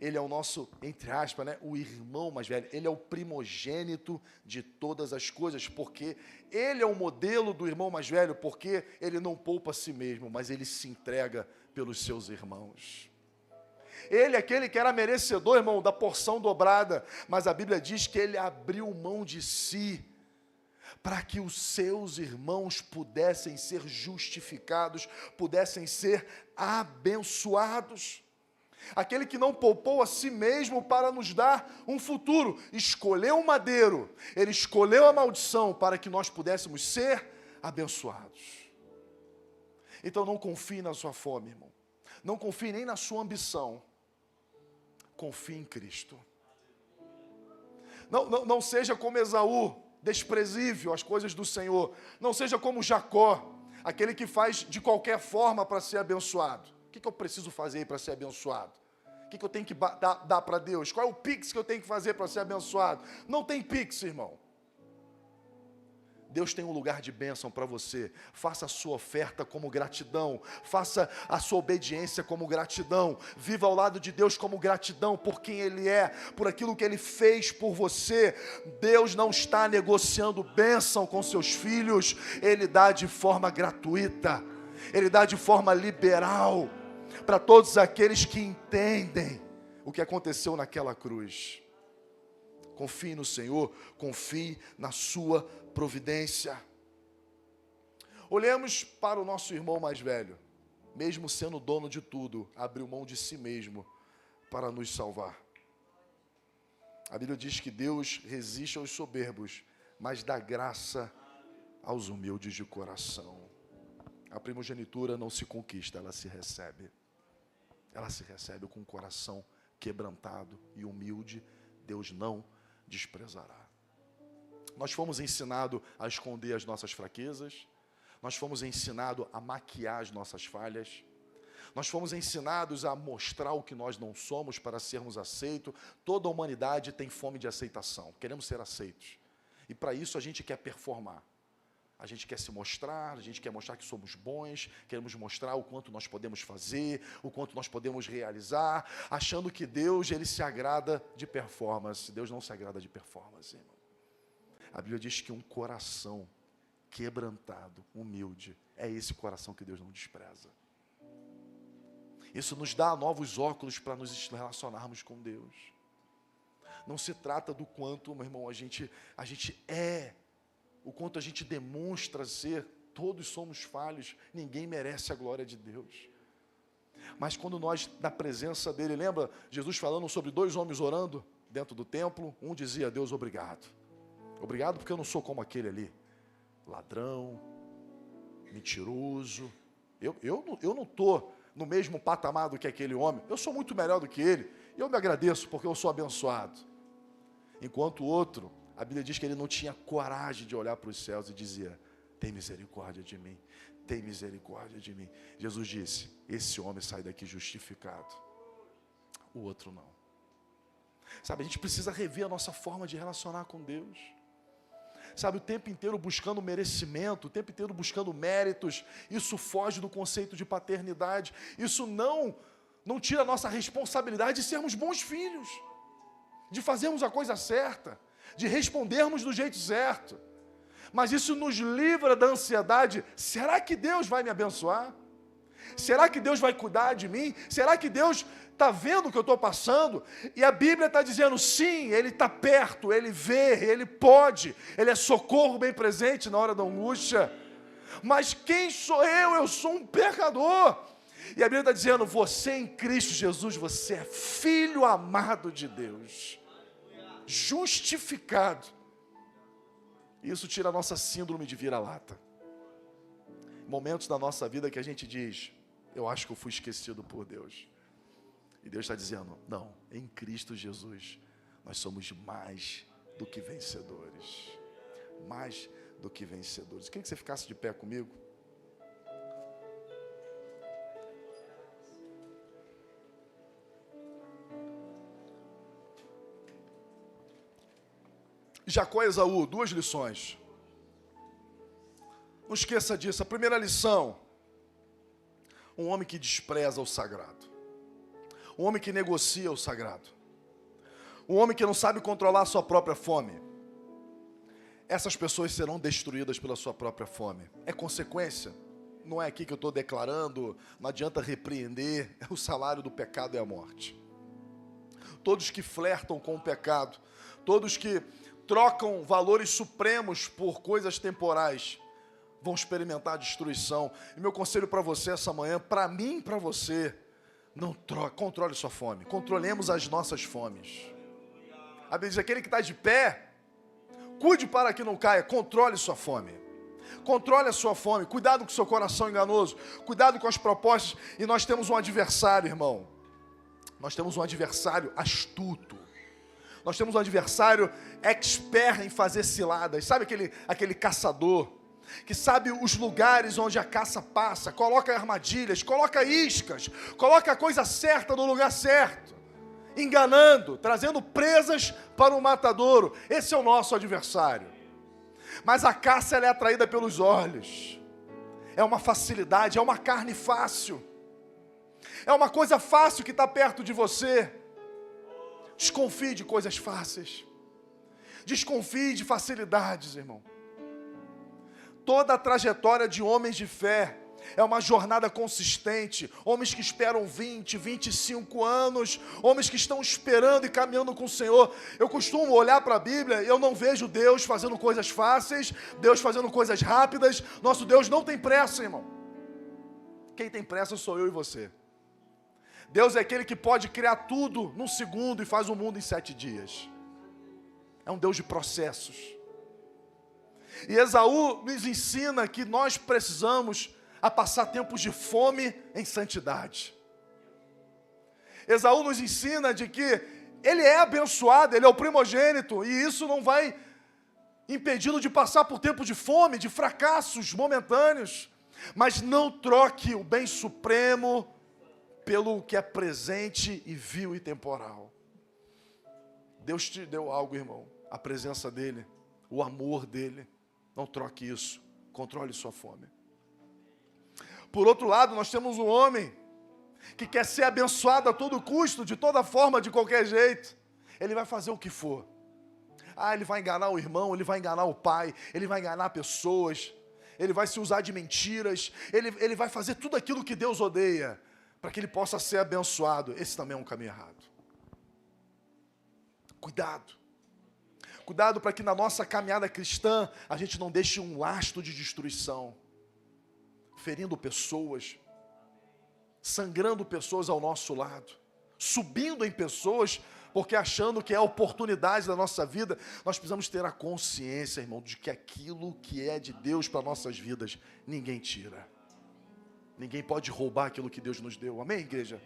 [SPEAKER 1] Ele é o nosso, entre aspas, né, o irmão mais velho. Ele é o primogênito de todas as coisas, porque ele é o modelo do irmão mais velho, porque ele não poupa a si mesmo, mas ele se entrega pelos seus irmãos. Ele é aquele que era merecedor, irmão, da porção dobrada, mas a Bíblia diz que ele abriu mão de si, para que os seus irmãos pudessem ser justificados, pudessem ser abençoados. Aquele que não poupou a si mesmo para nos dar um futuro, escolheu o madeiro, ele escolheu a maldição para que nós pudéssemos ser abençoados. Então não confie na sua fome, irmão. Não confie nem na sua ambição. Confie em Cristo. Não seja como Esaú, desprezível às coisas do Senhor. Não seja como Jacó, aquele que faz de qualquer forma para ser abençoado. O que eu preciso fazer para ser abençoado? que eu tenho que dar para Deus? Qual é o pix que eu tenho que fazer para ser abençoado? Não tem pix, irmão. Deus tem um lugar de bênção para você. Faça a sua oferta como gratidão. Faça a sua obediência como gratidão. Viva ao lado de Deus como gratidão por quem Ele é, por aquilo que Ele fez por você. Deus não está negociando bênção com seus filhos. Ele dá de forma gratuita. Ele dá de forma liberal para todos aqueles que entendem o que aconteceu naquela cruz. Confie no Senhor, confie na sua providência. Olhemos para o nosso irmão mais velho. Mesmo sendo dono de tudo, abriu mão de si mesmo para nos salvar. A Bíblia diz que Deus resiste aos soberbos, mas dá graça aos humildes de coração. A primogenitura não se conquista, ela se recebe. Ela se recebe com o coração quebrantado e humilde. Deus não desprezará. Nós fomos ensinados a esconder as nossas fraquezas. Nós fomos ensinados a maquiar as nossas falhas. Nós fomos ensinados a mostrar o que nós não somos para sermos aceitos. Toda a humanidade tem fome de aceitação. Queremos ser aceitos. E para isso a gente quer performar. A gente quer se mostrar, a gente quer mostrar que somos bons, queremos mostrar o quanto nós podemos fazer, o quanto nós podemos realizar, achando que Deus, Ele se agrada de performance. Deus não se agrada de performance, irmão. A Bíblia diz que um coração quebrantado, humilde, é esse coração que Deus não despreza. Isso nos dá novos óculos para nos relacionarmos com Deus. Não se trata do quanto, meu irmão, a gente é, o quanto a gente demonstra ser. Todos somos falhos, ninguém merece a glória de Deus. Mas quando nós, na presença dEle, lembra Jesus falando sobre 2 homens orando dentro do templo? Um dizia: Deus, obrigado. Obrigado porque eu não sou como aquele ali, ladrão, mentiroso. Eu não estou no mesmo patamar do que aquele homem. Eu sou muito melhor do que ele. E eu me agradeço porque eu sou abençoado. Enquanto o outro, a Bíblia diz que ele não tinha coragem de olhar para os céus e dizia: tem misericórdia de mim, tem misericórdia de mim. Jesus disse: esse homem sai daqui justificado, o outro não. Sabe, a gente precisa rever a nossa forma de relacionar com Deus. Sabe, o tempo inteiro buscando merecimento, o tempo inteiro buscando méritos. Isso foge do conceito de paternidade. Isso não tira a nossa responsabilidade de sermos bons filhos, de fazermos a coisa certa, de respondermos do jeito certo. Mas isso nos livra da ansiedade. Será que Deus vai me abençoar? Será que Deus vai cuidar de mim? Será que Deus está vendo o que eu estou passando? E a Bíblia está dizendo: sim, Ele está perto, Ele vê, Ele pode, Ele é socorro bem presente na hora da angústia. Mas quem sou eu? Eu sou um pecador. E a Bíblia está dizendo: você em Cristo Jesus, você é filho amado de Deus, justificado. Isso tira a nossa síndrome de vira-lata. Momentos da nossa vida que a gente diz: eu acho que eu fui esquecido por Deus. E Deus está dizendo: não, em Cristo Jesus, nós somos mais do que vencedores. Mais do que vencedores. Queria que você ficasse de pé comigo. Jacó e Esaú, 2 lições. Não esqueça disso. A primeira lição: um homem que despreza o sagrado. Um homem que negocia o sagrado. Um homem que não sabe controlar a sua própria fome. Essas pessoas serão destruídas pela sua própria fome. É consequência. Não é aqui que eu estou declarando, não adianta repreender. O salário do pecado é a morte. Todos que flertam com o pecado, todos que trocam valores supremos por coisas temporais, vão experimentar a destruição. E meu conselho para você essa manhã, para mim e para você: não troque, controle sua fome. Controlemos as nossas fomes. A Bíblia diz: aquele que está de pé, cuide para que não caia. Controle sua fome. Controle a sua fome. Cuidado com o seu coração enganoso. Cuidado com as propostas. E nós temos um adversário, irmão. Nós temos um adversário astuto. Nós temos um adversário expert em fazer ciladas. Sabe aquele caçador que sabe os lugares onde a caça passa, coloca armadilhas, coloca iscas, coloca a coisa certa no lugar certo. enganando, trazendo presas para o matadouro. Esse é o nosso adversário. Mas a caça ela é atraída pelos olhos. É uma facilidade, é uma carne fácil. É uma coisa fácil que está perto de você. Desconfie de coisas fáceis. Desconfie de facilidades, irmão. Toda a trajetória de homens de fé é uma jornada consistente. Homens que esperam 20, 25 anos. Homens que estão esperando e caminhando com o Senhor. Eu costumo olhar para a Bíblia e eu não vejo Deus fazendo coisas fáceis. Deus fazendo coisas rápidas. Nosso Deus não tem pressa, irmão. Quem tem pressa sou eu e você. Deus é aquele que pode criar tudo num segundo e faz o mundo em 7 dias. É um Deus de processos. E Esaú nos ensina que nós precisamos a passar tempos de fome em santidade. Esaú nos ensina de que ele é abençoado, ele é o primogênito, e isso não vai impedi-lo de passar por tempos de fome, de fracassos momentâneos. Mas não troque o bem supremo pelo que é presente e vil e temporal. Deus te deu algo, irmão, a presença dele, o amor dele. Não troque isso, controle sua fome. Por outro lado, nós temos um homem que quer ser abençoado a todo custo, de toda forma, de qualquer jeito. Ele vai fazer o que for. Ele vai enganar o irmão, ele vai enganar o pai, ele vai enganar pessoas, ele vai se usar de mentiras, ele vai fazer tudo aquilo que Deus odeia, para que ele possa ser abençoado. Esse também é um caminho errado. Cuidado. Cuidado para que na nossa caminhada cristã, a gente não deixe um lastro de destruição, ferindo pessoas, sangrando pessoas ao nosso lado, subindo em pessoas, porque achando que é a oportunidade da nossa vida. Nós precisamos ter a consciência, irmão, de que aquilo que é de Deus para nossas vidas, ninguém tira. Ninguém pode roubar aquilo que Deus nos deu. Amém, igreja?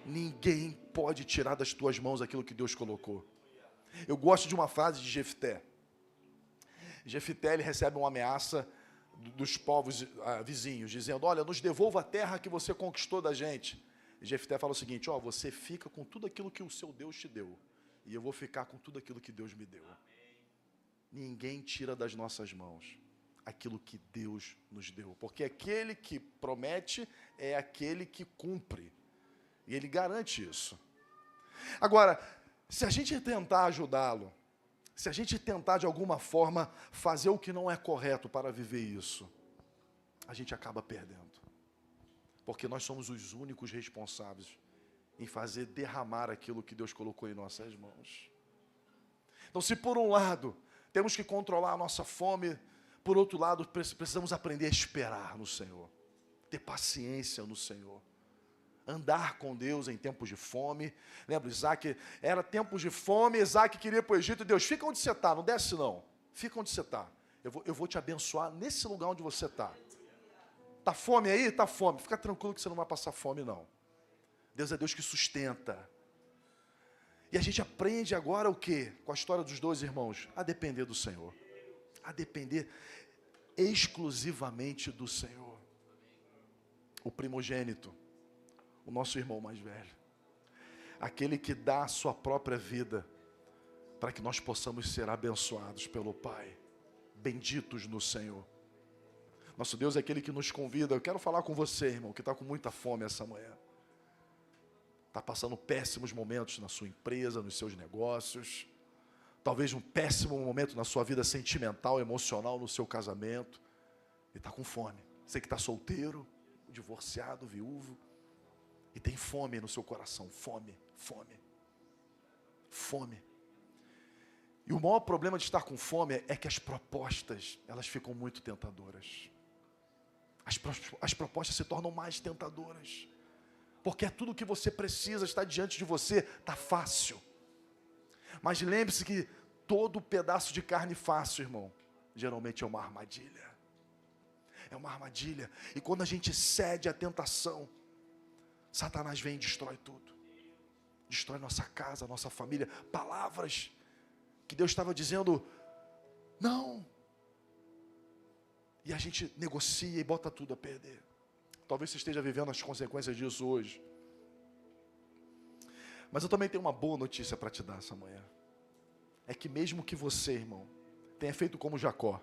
[SPEAKER 1] Ninguém pode tirar das tuas mãos aquilo que Deus colocou. Eu gosto de uma frase de Jefté. Jefté, ele recebe uma ameaça dos povos vizinhos, dizendo: olha, nos devolva a terra que você conquistou da gente. E Jefté fala o seguinte: você fica com tudo aquilo que o seu Deus te deu, e eu vou ficar com tudo aquilo que Deus me deu. Ninguém tira das nossas mãos aquilo que Deus nos deu, porque aquele que promete é aquele que cumpre, e ele garante isso. Agora, se a gente tentar ajudá-lo, se a gente tentar de alguma forma fazer o que não é correto para viver isso, a gente acaba perdendo. Porque nós somos os únicos responsáveis em fazer derramar aquilo que Deus colocou em nossas mãos. Então, se por um lado temos que controlar a nossa fome, por outro lado precisamos aprender a esperar no Senhor, ter paciência no Senhor, andar com Deus em tempos de fome. Lembra, Isaac, era tempos de fome, Isaac queria ir para o Egito, e Deus: fica onde você está, não desce não, fica onde você está, eu vou te abençoar nesse lugar onde você está. Está fome aí? Está fome, fica tranquilo que você não vai passar fome não. Deus é Deus que sustenta. E a gente aprende agora o quê? Com a história dos 2 irmãos, a depender do Senhor, a depender exclusivamente do Senhor. O primogênito, o nosso irmão mais velho, aquele que dá a sua própria vida para que nós possamos ser abençoados pelo Pai, benditos no Senhor. Nosso Deus é aquele que nos convida. Eu quero falar com você, irmão, que está com muita fome essa manhã, está passando péssimos momentos na sua empresa, nos seus negócios, talvez um péssimo momento na sua vida sentimental, emocional, no seu casamento, e está com fome. Você que está solteiro, divorciado, viúvo, e tem fome no seu coração, fome. E o maior problema de estar com fome é que as propostas, elas ficam muito tentadoras. As propostas se tornam mais tentadoras, porque é tudo o que você precisa, está diante de você, está fácil. Mas lembre-se que todo pedaço de carne fácil, irmão, geralmente é uma armadilha. É uma armadilha. E quando a gente cede à tentação, Satanás vem e destrói tudo. Destrói nossa casa, nossa família. Palavras que Deus estava dizendo: não. E a gente negocia e bota tudo a perder. Talvez você esteja vivendo as consequências disso hoje. Mas eu também tenho uma boa notícia para te dar essa manhã. É que mesmo que você, irmão, tenha feito como Jacó,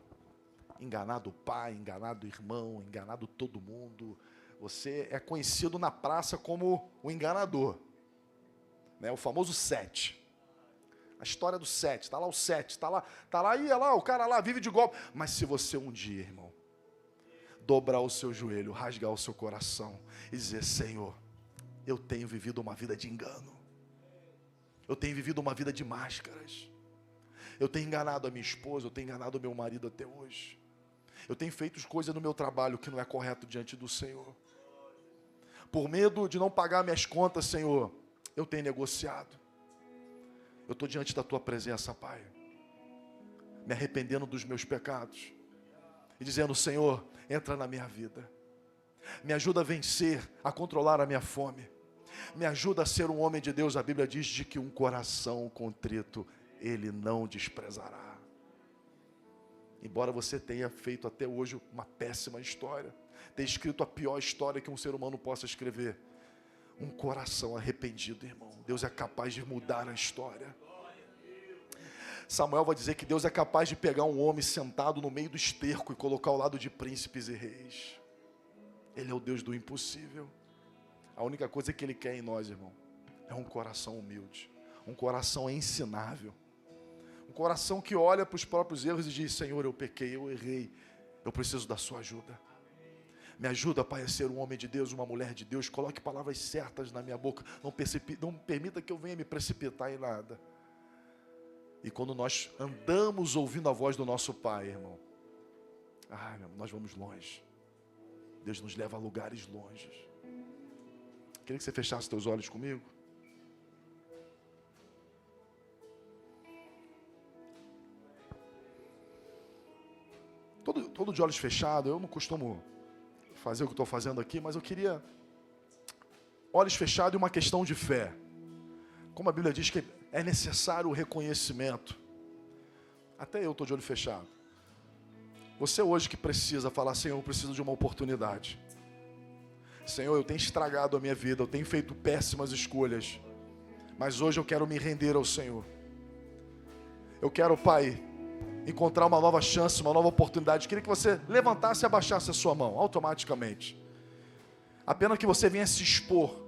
[SPEAKER 1] enganado o pai, enganado o irmão, enganado todo mundo, você é conhecido na praça como o enganador, né? O famoso 7. A história do 7, está lá o 7, está lá, ia lá, o cara lá vive de golpe. Mas se você um dia, irmão, dobrar o seu joelho, rasgar o seu coração e dizer: Senhor, eu tenho vivido uma vida de engano, eu tenho vivido uma vida de máscaras, eu tenho enganado a minha esposa, eu tenho enganado o meu marido até hoje, eu tenho feito coisas no meu trabalho que não é correto diante do Senhor, por medo de não pagar minhas contas, Senhor, eu tenho negociado. Eu estou diante da Tua presença, Pai, me arrependendo dos meus pecados e dizendo: Senhor, entra na minha vida, me ajuda a vencer, a controlar a minha fome, me ajuda a ser um homem de Deus. A Bíblia diz de que um coração contrito Ele não desprezará. Embora você tenha feito até hoje uma péssima história, tenha escrito a pior história que um ser humano possa escrever, um coração arrependido, irmão, Deus é capaz de mudar a história. Samuel vai dizer que Deus é capaz de pegar um homem sentado no meio do esterco e colocar ao lado de príncipes e reis. Ele é o Deus do impossível. A única coisa que Ele quer em nós, irmão, é um coração humilde, um coração ensinável, um coração que olha para os próprios erros e diz: Senhor, eu pequei, eu errei, eu preciso da sua ajuda. Me ajuda, Pai, a ser um homem de Deus, uma mulher de Deus. Coloque palavras certas na minha boca. Não permita que eu venha me precipitar em nada. E quando nós andamos ouvindo a voz do nosso Pai, irmão, nós vamos longe. Deus nos leva a lugares longes. Queria que você fechasse teus olhos comigo. Todo de olhos fechados. Eu não costumo fazer o que estou fazendo aqui, mas eu queria olhos fechados e uma questão de fé. Como a Bíblia diz que é necessário o reconhecimento. Até eu estou de olho fechado. Você hoje que precisa falar: Senhor, eu preciso de uma oportunidade. Senhor, eu tenho estragado a minha vida, eu tenho feito péssimas escolhas, mas hoje eu quero me render ao Senhor. Eu quero, Pai, encontrar uma nova chance, uma nova oportunidade. Queria que você levantasse e abaixasse a sua mão, automaticamente. Apenas que você venha se expor.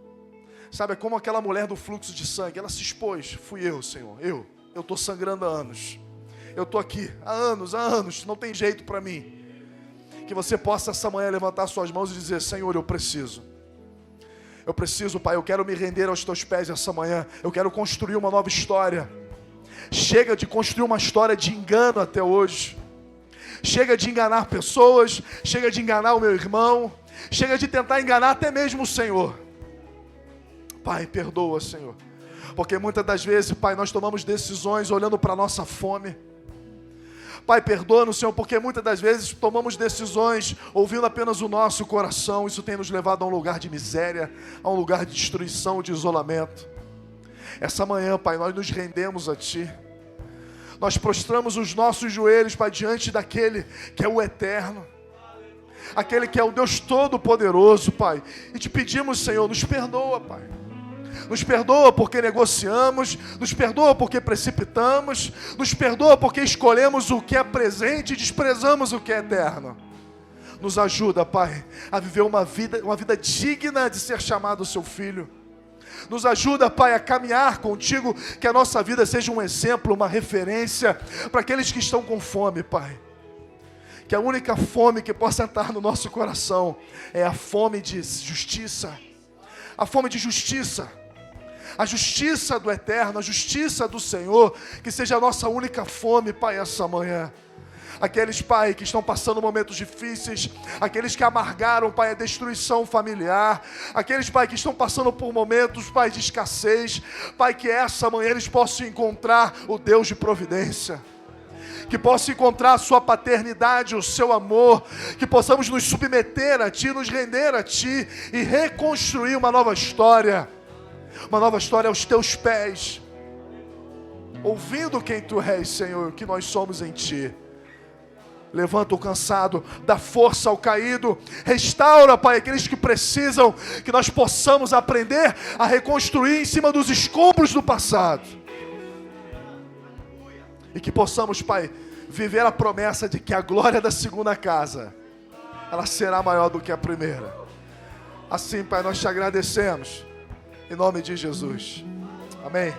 [SPEAKER 1] Sabe, é como aquela mulher do fluxo de sangue, ela se expôs. Fui eu, Senhor, eu estou sangrando há anos. Eu estou aqui há anos, não tem jeito para mim. Que você possa essa manhã levantar suas mãos e dizer: Senhor, eu preciso, Pai, eu quero me render aos Teus pés essa manhã. Eu quero construir uma nova história. Chega de construir uma história de engano até hoje. Chega de enganar pessoas, chega de enganar o meu irmão, chega de tentar enganar até mesmo o Senhor. Pai, perdoa, Senhor, porque muitas das vezes, Pai, nós tomamos decisões olhando para a nossa fome. Pai, perdoa-nos, Senhor, porque muitas das vezes tomamos decisões ouvindo apenas o nosso coração. Isso tem nos levado a um lugar de miséria, a um lugar de destruição, de isolamento. Essa manhã, Pai, nós nos rendemos a Ti. Nós prostramos os nossos joelhos, Pai, diante daquele que é o eterno, aquele que é o Deus Todo-Poderoso, Pai. E te pedimos, Senhor, nos perdoa, Pai. Nos perdoa porque negociamos, nos perdoa porque precipitamos, nos perdoa porque escolhemos o que é presente e desprezamos o que é eterno. Nos ajuda, Pai, a viver uma vida digna de ser chamado Seu Filho. Nos ajuda, Pai, a caminhar contigo, que a nossa vida seja um exemplo, uma referência para aqueles que estão com fome, Pai. Que a única fome que possa estar no nosso coração é a fome de justiça. A fome de justiça. A justiça do Eterno, a justiça do Senhor, que seja a nossa única fome, Pai, essa manhã. Aqueles, Pai, que estão passando momentos difíceis, aqueles que amargaram, Pai, a destruição familiar, aqueles, Pai, que estão passando por momentos, Pai, de escassez, Pai, que essa manhã eles possam encontrar o Deus de providência, que possam encontrar a Sua paternidade, o Seu amor, que possamos nos submeter a Ti, nos render a Ti e reconstruir uma nova história aos Teus pés, ouvindo quem Tu és, Senhor, que nós somos em Ti. Levanta o cansado, dá força ao caído, restaura, Pai, aqueles que precisam, que nós possamos aprender a reconstruir em cima dos escombros do passado. E que possamos, Pai, viver a promessa de que a glória da segunda casa, ela será maior do que a primeira. Assim, Pai, nós te agradecemos, em nome de Jesus. Amém.